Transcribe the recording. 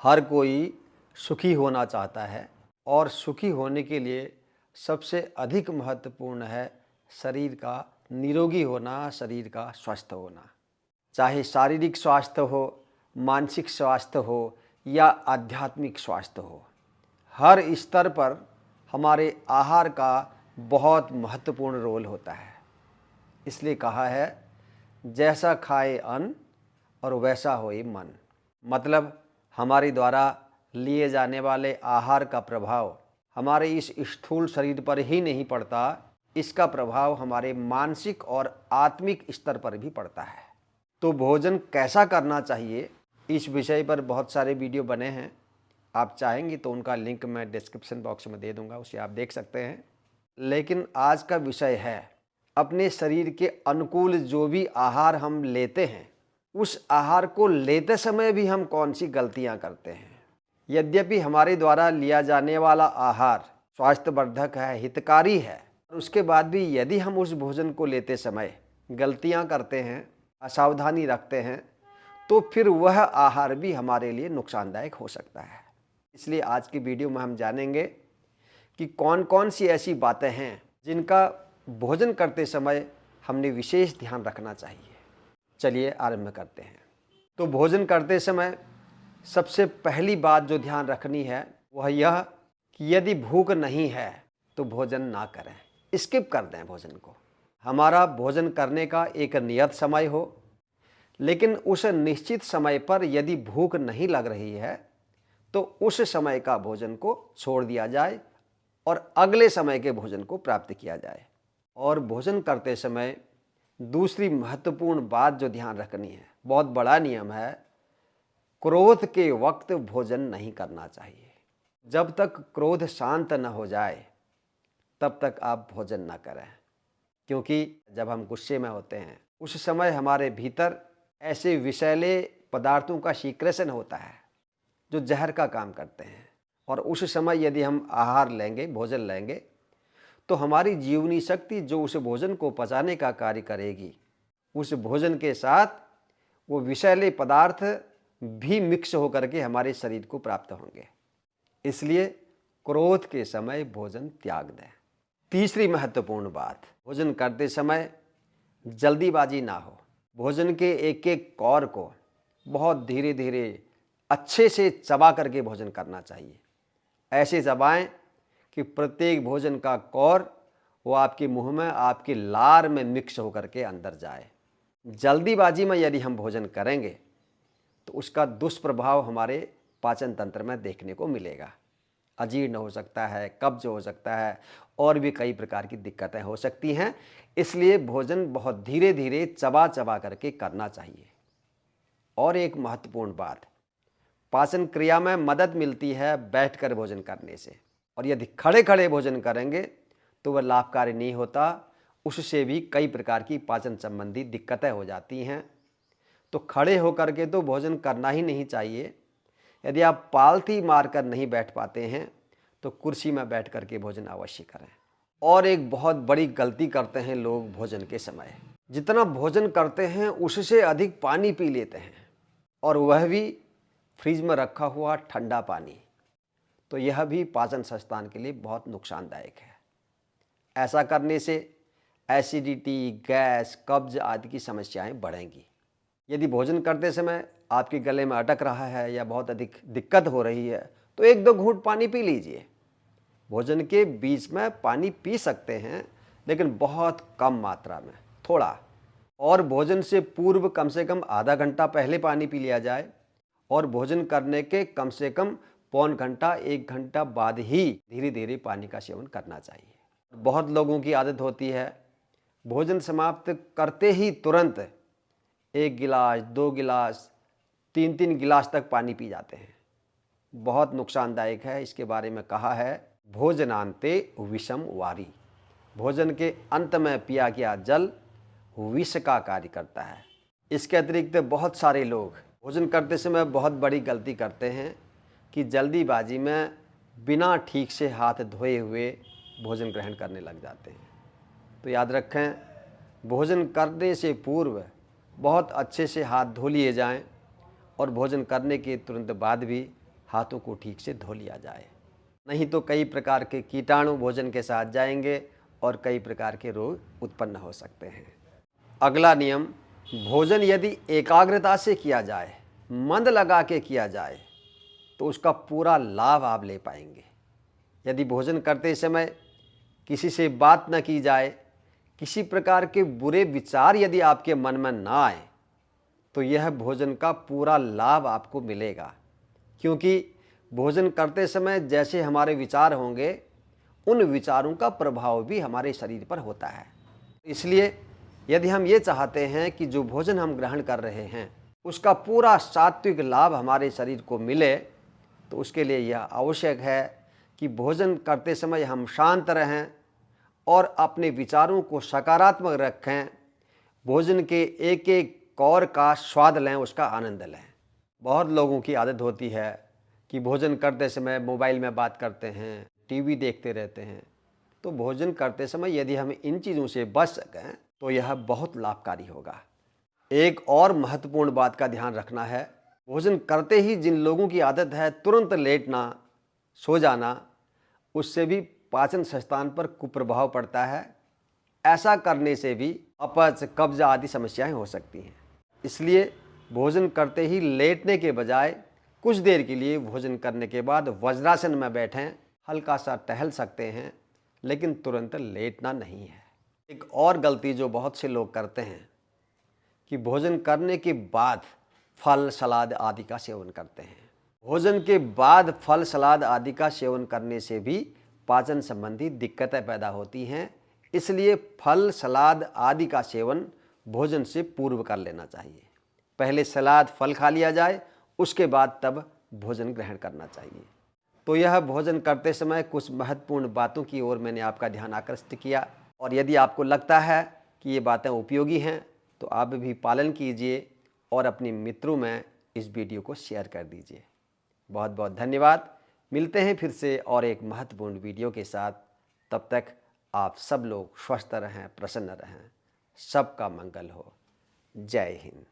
हर कोई सुखी होना चाहता है और सुखी होने के लिए सबसे अधिक महत्वपूर्ण है शरीर का निरोगी होना, शरीर का स्वस्थ होना। चाहे शारीरिक स्वास्थ्य हो, मानसिक स्वास्थ्य हो या आध्यात्मिक स्वास्थ्य हो, हर स्तर पर हमारे आहार का बहुत महत्वपूर्ण रोल होता है। इसलिए कहा है, जैसा खाए अन्न और वैसा होए मन। मतलब हमारे द्वारा लिए जाने वाले आहार का प्रभाव हमारे इस स्थूल शरीर पर ही नहीं पड़ता, इसका प्रभाव हमारे मानसिक और आत्मिक स्तर पर भी पड़ता है। तो भोजन कैसा करना चाहिए, इस विषय पर बहुत सारे वीडियो बने हैं। आप चाहेंगे तो उनका लिंक मैं डिस्क्रिप्शन बॉक्स में दे दूंगा, उसे आप देख सकते हैं। लेकिन आज का विषय है अपने शरीर के अनुकूल जो भी आहार हम लेते हैं, उस आहार को लेते समय भी हम कौन सी गलतियां करते हैं। यद्यपि हमारे द्वारा लिया जाने वाला आहार स्वास्थ्यवर्धक है, हितकारी है, उसके बाद भी यदि हम उस भोजन को लेते समय गलतियां करते हैं, असावधानी रखते हैं, तो फिर वह आहार भी हमारे लिए नुकसानदायक हो सकता है। इसलिए आज की वीडियो में हम जानेंगे कि कौन कौन सी ऐसी बातें हैं जिनका भोजन करते समय हमने विशेष ध्यान रखना चाहिए। चलिए आरंभ करते हैं। तो भोजन करते समय सबसे पहली बात जो ध्यान रखनी है वह यह कि यदि भूख नहीं है तो भोजन ना करें, स्किप कर दें भोजन को। हमारा भोजन करने का एक नियत समय हो, लेकिन उस निश्चित समय पर यदि भूख नहीं लग रही है तो उस समय का भोजन को छोड़ दिया जाए और अगले समय के भोजन को प्राप्त किया जाए। और भोजन करते समय दूसरी महत्वपूर्ण बात जो ध्यान रखनी है, बहुत बड़ा नियम है, क्रोध के वक्त भोजन नहीं करना चाहिए। जब तक क्रोध शांत न हो जाए तब तक आप भोजन न करें, क्योंकि जब हम गुस्से में होते हैं उस समय हमारे भीतर ऐसे विषैले पदार्थों का सीक्रेशन होता है जो जहर का काम करते हैं। और उस समय यदि हम आहार लेंगे, भोजन लेंगे, तो हमारी जीवनी शक्ति जो उस भोजन को पचाने का कार्य करेगी, उस भोजन के साथ वो विषैले पदार्थ भी मिक्स होकर के हमारे शरीर को प्राप्त होंगे। इसलिए क्रोध के समय भोजन त्याग दें। तीसरी महत्वपूर्ण बात, भोजन करते समय जल्दीबाजी ना हो। भोजन के एक एक कौर को बहुत धीरे धीरे अच्छे से चबा करके भोजन करना चाहिए। ऐसे चबाएं कि प्रत्येक भोजन का कौर वो आपके मुंह में, आपके लार में मिक्स होकर के अंदर जाए। जल्दीबाजी में यदि हम भोजन करेंगे तो उसका दुष्प्रभाव हमारे पाचन तंत्र में देखने को मिलेगा। अजीर्ण हो सकता है, कब्ज हो सकता है और भी कई प्रकार की दिक्कतें हो सकती हैं। इसलिए भोजन बहुत धीरे धीरे चबा चबा करके करना चाहिए। और एक महत्वपूर्ण बात, पाचन क्रिया में मदद मिलती है बैठकर भोजन करने से, और यदि खड़े खड़े भोजन करेंगे तो वह लाभकारी नहीं होता। उससे भी कई प्रकार की पाचन संबंधी दिक्कतें हो जाती हैं। तो खड़े होकर के तो भोजन करना ही नहीं चाहिए। यदि आप पालथी मारकर नहीं बैठ पाते हैं तो कुर्सी में बैठ करके भोजन अवश्य करें। और एक बहुत बड़ी गलती करते हैं लोग भोजन के समय, जितना भोजन करते हैं उससे अधिक पानी पी लेते हैं, और वह भी फ्रिज में रखा हुआ ठंडा पानी। तो यह भी पाचन संस्थान के लिए बहुत नुकसानदायक है। ऐसा करने से एसिडिटी, गैस, कब्ज आदि की समस्याएं बढ़ेंगी। यदि भोजन करते समय आपके गले में अटक रहा है या बहुत अधिक दिक्कत हो रही है तो एक दो घूंट पानी पी लीजिए। भोजन के बीच में पानी पी सकते हैं, लेकिन बहुत कम मात्रा में, थोड़ा। और भोजन से पूर्व कम से कम आधा घंटा पहले पानी पी लिया जाए, और भोजन करने के कम से कम पौन घंटा, एक घंटा बाद ही धीरे धीरे पानी का सेवन करना चाहिए। बहुत लोगों की आदत होती है भोजन समाप्त करते ही तुरंत 1 गिलास, 2 गिलास, 3-3 गिलास तक पानी पी जाते हैं। बहुत नुकसानदायक है। इसके बारे में कहा है, भोजनांते विषम वारी। भोजन के अंत में पिया गया जल विष का कार्य करता है। इसके अतिरिक्त बहुत सारे लोग भोजन करते समय बहुत बड़ी गलती करते हैं कि जल्दीबाजी में बिना ठीक से हाथ धोए हुए भोजन ग्रहण करने लग जाते हैं। तो याद रखें, भोजन करने से पूर्व बहुत अच्छे से हाथ धो लिए जाएं, और भोजन करने के तुरंत बाद भी हाथों को ठीक से धो लिया जाए, नहीं तो कई प्रकार के कीटाणु भोजन के साथ जाएंगे और कई प्रकार के रोग उत्पन्न हो सकते हैं। अगला नियम, भोजन यदि एकाग्रता से किया जाए, मन लगा के किया जाए, तो उसका पूरा लाभ आप ले पाएंगे। यदि भोजन करते समय किसी से बात न की जाए, किसी प्रकार के बुरे विचार यदि आपके मन में ना आए, तो यह भोजन का पूरा लाभ आपको मिलेगा। क्योंकि भोजन करते समय जैसे हमारे विचार होंगे, उन विचारों का प्रभाव भी हमारे शरीर पर होता है। इसलिए यदि हम ये चाहते हैं कि जो भोजन हम ग्रहण कर रहे हैं उसका पूरा सात्विक लाभ हमारे शरीर को मिले, तो उसके लिए यह आवश्यक है कि भोजन करते समय हम शांत रहें और अपने विचारों को सकारात्मक रखें। भोजन के एक एक कौर का स्वाद लें, उसका आनंद लें। बहुत लोगों की आदत होती है कि भोजन करते समय मोबाइल में बात करते हैं, टीवी देखते रहते हैं। तो भोजन करते समय यदि हम इन चीज़ों से बच सकें तो यह बहुत लाभकारी होगा। एक और महत्वपूर्ण बात का ध्यान रखना है, भोजन करते ही जिन लोगों की आदत है तुरंत लेटना, सो जाना, उससे भी पाचन संस्थान पर कुप्रभाव पड़ता है। ऐसा करने से भी अपच, कब्ज आदि समस्याएं हो सकती हैं। इसलिए भोजन करते ही लेटने के बजाय कुछ देर के लिए भोजन करने के बाद वज्रासन में बैठें, हल्का सा टहल सकते हैं, लेकिन तुरंत लेटना नहीं है। एक और गलती जो बहुत से लोग करते हैं कि भोजन करने के बाद फल, सलाद आदि का सेवन करते हैं। भोजन के बाद फल, सलाद आदि का सेवन करने से भी पाचन संबंधी दिक्कतें पैदा होती हैं। इसलिए फल, सलाद आदि का सेवन भोजन से पूर्व कर लेना चाहिए। पहले सलाद, फल खा लिया जाए, उसके बाद तब भोजन ग्रहण करना चाहिए। तो यह भोजन करते समय कुछ महत्वपूर्ण बातों की ओर मैंने आपका ध्यान आकर्षित किया, और यदि आपको लगता है कि ये बातें उपयोगी हैं तो आप भी पालन कीजिए और अपने मित्रों में इस वीडियो को शेयर कर दीजिए। बहुत बहुत धन्यवाद। मिलते हैं फिर से और एक महत्वपूर्ण वीडियो के साथ। तब तक आप सब लोग स्वस्थ रहें, प्रसन्न रहें, सबका मंगल हो। जय हिंद।